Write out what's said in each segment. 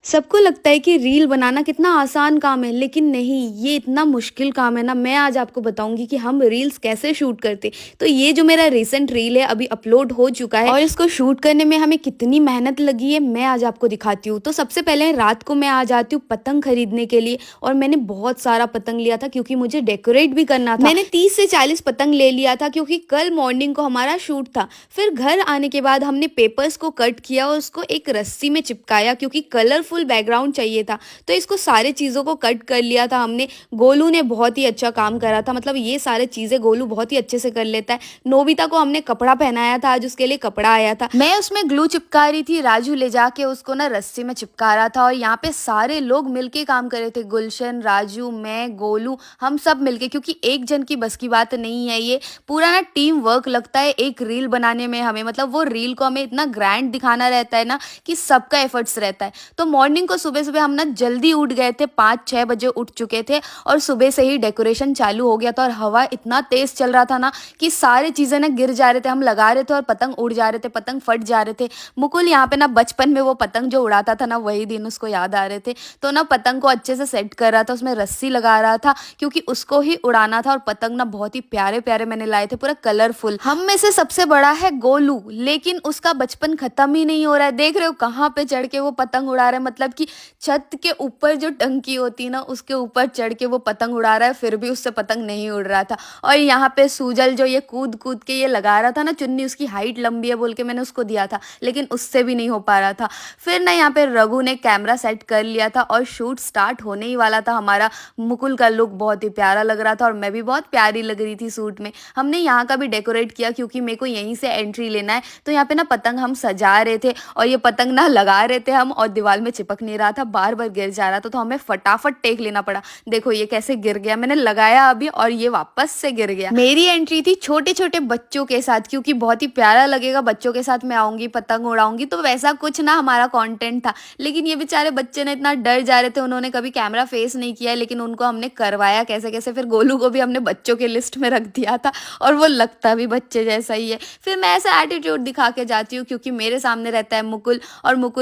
सबको लगता है कि रील बनाना कितना आसान काम है, लेकिन नहीं, ये इतना मुश्किल काम है ना। मैं आज आपको बताऊंगी कि हम रील्स कैसे शूट करते। तो ये जो मेरा रिसेंट रील है अभी अपलोड हो चुका है और इसको शूट करने में हमें कितनी मेहनत लगी है मैं आज आपको दिखाती हूँ। तो सबसे पहले रात को मैं आ जाती हूँ पतंग खरीदने के लिए और मैंने बहुत सारा पतंग लिया था क्योंकि मुझे डेकोरेट भी करना था। मैंने 30 से 40 पतंग ले लिया था क्योंकि कल मॉर्निंग को हमारा शूट था। फिर घर आने के बाद हमने पेपर्स को कट किया और उसको एक रस्सी में चिपकाया क्योंकि कलरफुल बैकग्राउंड चाहिए था। तो इसको सारे चीज़ों को कट कर लिया था हमने। गोलू ने बहुत ही अच्छा काम करा था, मतलब ये सारे चीज़ें गोलू बहुत ही अच्छे से कर लेता है। नोबिता को हमने कपड़ा पहनाया था, आज उसके लिए कपड़ा आया था। मैं उसमें ग्लू चिपका रही थी, राजू ले जाके उसको ना रस्सी में चिपका रहा था और यहाँ पे सारे लोग मिलके काम कर रहे थे। गुलशन, राजू, मैं, गोलू, हम सब मिलके, क्योंकि एक जन की बस की बात नहीं है, ये पूरा ना टीम वर्क लगता है एक रील बनाने में हमें। मतलब वो रील को हमें इतना ग्रैंड दिखाना रहता है ना कि सबका एफर्ट्स रहता है। तो मॉर्निंग को सुबह सुबह हम ना जल्दी उठ गए थे, 5-6 बजे उठ चुके थे और सुबह से ही डेकोरेशन चालू हो गया था और हवा इतना तेज चल रहा था ना कि सारी चीजें ना गिर जा रहे थे। हम लगा रहे थे और पतंग उड़ जा रहे थे, पतंग फट जा रहे थे। मुकुल यहाँ पे ना बचपन में वो पतंग जो उड़ाता था ना, वही दिन उसको याद आ रहे थे। तो ना पतंग को अच्छे से सेट कर रहा था, उसमें रस्सी लगा रहा था क्योंकि उसको ही उड़ाना था। और पतंग ना बहुत ही प्यारे प्यारे मैंने लाए थे, पूरा कलरफुल। हम में से सबसे बड़ा है गोलू, लेकिन उसका बचपन खत्म ही नहीं हो रहा है। देख रहे हो कहाँ पे चढ़ के वो पतंग उड़ा रहा है, मतलब कि छत के ऊपर जो टंकी होती है ना उसके ऊपर चढ़ के वो पतंग उड़ा रहा है, फिर भी उससे पतंग नहीं उड़ रहा था। और यहाँ पे सूजल जो ये कूद कूद के ये लगा रहा था ना चुन्नी, उसकी हाइट लंबी है बोल के मैंने उसको दिया था, लेकिन उससे भी नहीं हो पा रहा था। फिर ना यहाँ पे रघु ने कैमरा सेट कर लिया था और शूट स्टार्ट होने ही वाला था हमारा। मुकुल का लुक बहुत ही प्यारा लग रहा था और मैं भी बहुत प्यारी लग रही थी सूट में। हमने यहाँ का भी डेकोरेट किया क्योंकि मेरे को यहीं से एंट्री लेना है। तो यहाँ पे ना पतंग हम सजा रहे थे और ये पतंग ना लगा रहे थे हम और दीवार में चिपक नहीं रहा था, बार बार गिर जा रहा था। तो हमें फटाफट टेक लेना पड़ा। देखो ये कैसे गिर गया, मैंने लगाया अभी और ये वापस से गिर गया। मेरी एंट्री थी छोटे छोटे बच्चों के साथ क्योंकि बहुत ही प्यारा लगेगा, बच्चों के साथ मैं आऊंगी पतंग उड़ाऊंगी। तो वैसा कुछ ना हमारा कंटेंट था, लेकिन ये बेचारे बच्चे ने इतना डर जा रहे थे, उन्होंने कभी कैमरा फेस नहीं किया, लेकिन उनको हमने करवाया कैसे कैसे। फिर गोलू को भी हमने बच्चों के लिस्ट में रख दिया था और वो लगता भी बच्चे जैसा ही है। फिर मैं ऐसा एटीट्यूड दिखा के जाती हूँ क्योंकि मेरे सामने रहता है मुकुल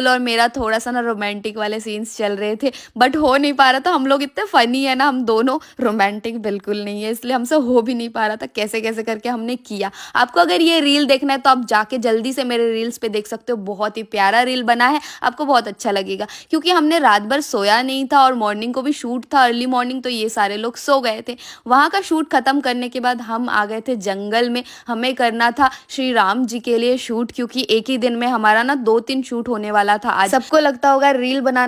और मेरा थोड़ा सा ना रोमांटिक वाले सीन्स चल रहे थे, बट हो नहीं पा रहा था। हम लोग इतने फनी है ना, हम दोनों रोमांटिक बिल्कुल नहीं है, इसलिए हमसे हो भी नहीं पा रहा था। कैसे कैसे करके हमने किया। आपको अगर ये रील देखना है तो आप जाके जल्दी से मेरे रील्स पे देख सकते हो, बहुत ही प्यारा रील बना है, आपको बहुत अच्छा लगेगा। क्योंकि हमने रात भर सोया नहीं था और मॉर्निंग को भी शूट था अर्ली मॉर्निंग, तो ये सारे लोग सो गए थे। वहाँ का शूट खत्म करने के बाद हम आ गए थे जंगल में। हमें करना था श्री राम जी के लिए शूट, क्योंकि एक ही दिन में हमारा ना 2-3 शूट होने वाला था आज। सबको लगता होगा रील बनाना